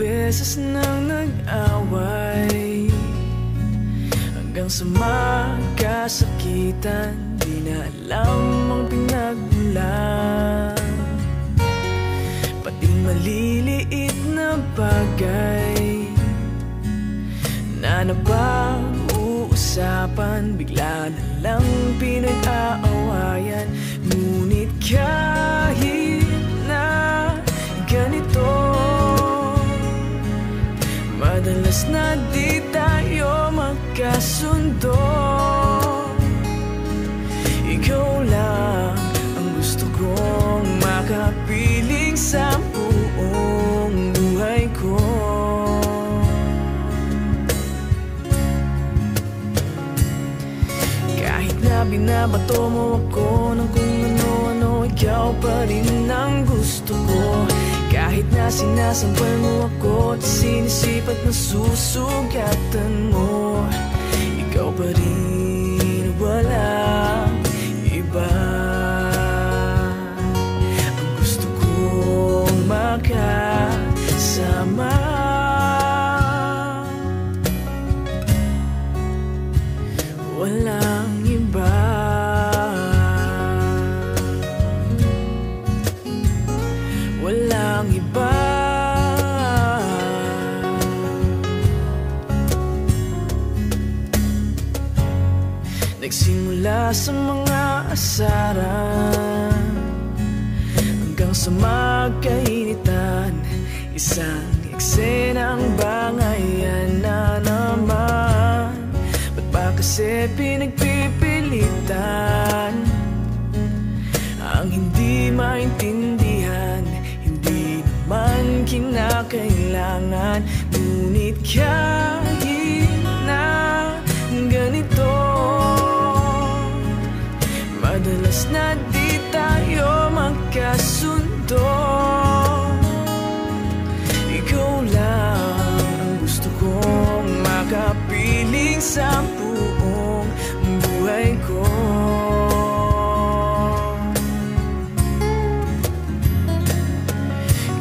beses nang nag-away, hanggang sa magkasakitan, di na alam ang pinagmulan. Pati maliliit na bagay na napag-uusapan, bigla na lang pinag-aawayan. Ngunit kahit na ganito, madalas na di tayo magkasundo. Ikaw lang ang gusto kong makapiling sa buong buhay ko. Kahit na binabato mo ako ng kung ano-ano, ikaw pa rin ang gusto ko. Kahit na sinasampal mo ako at sinisipat na susugatan mo, ikaw pa rin, walang iba. Ang gusto kong makasama, walang iba. Walang iba. Nagsimula sa mga asaran hanggang sa magkainitan, isang eksenang bangayan na naman. Ba't ba kasi pinagpipilitan ang hindi maintindihan? Hindi naman kinakailangan. Ngunit kahit na ganito, madalas na di tayo magkasundo. Ikaw lang ang gusto kong makapiling sa buong buhay ko.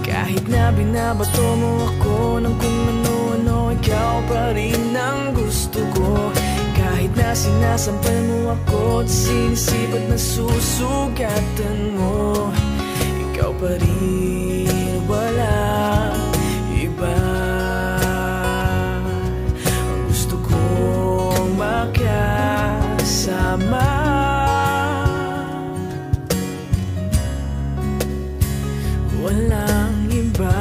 Kahit na binabato mo ako ng kung ano-ano, ikaw pa rin ang gusto ko. Kahit na sinasampal mo ako at sinisipat na susugatan mo, ikaw pa rin, walang iba. Ang gusto kong makasama, walang iba.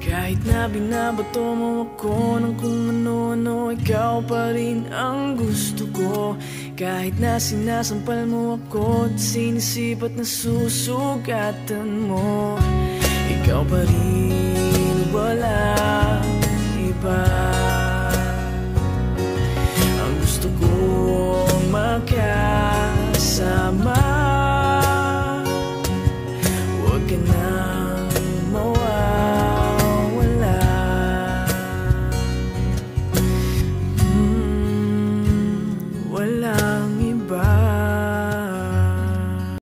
Kahit na binabato mo ako ng kung ano-ano, ikaw pa rin ang gusto ko. Kahit na sinasampal mo ako at sinisipat na susugatan mo, ikaw pa rin, walang iba. Ang gusto kong makasama, huwag ka nang mawawala. Wala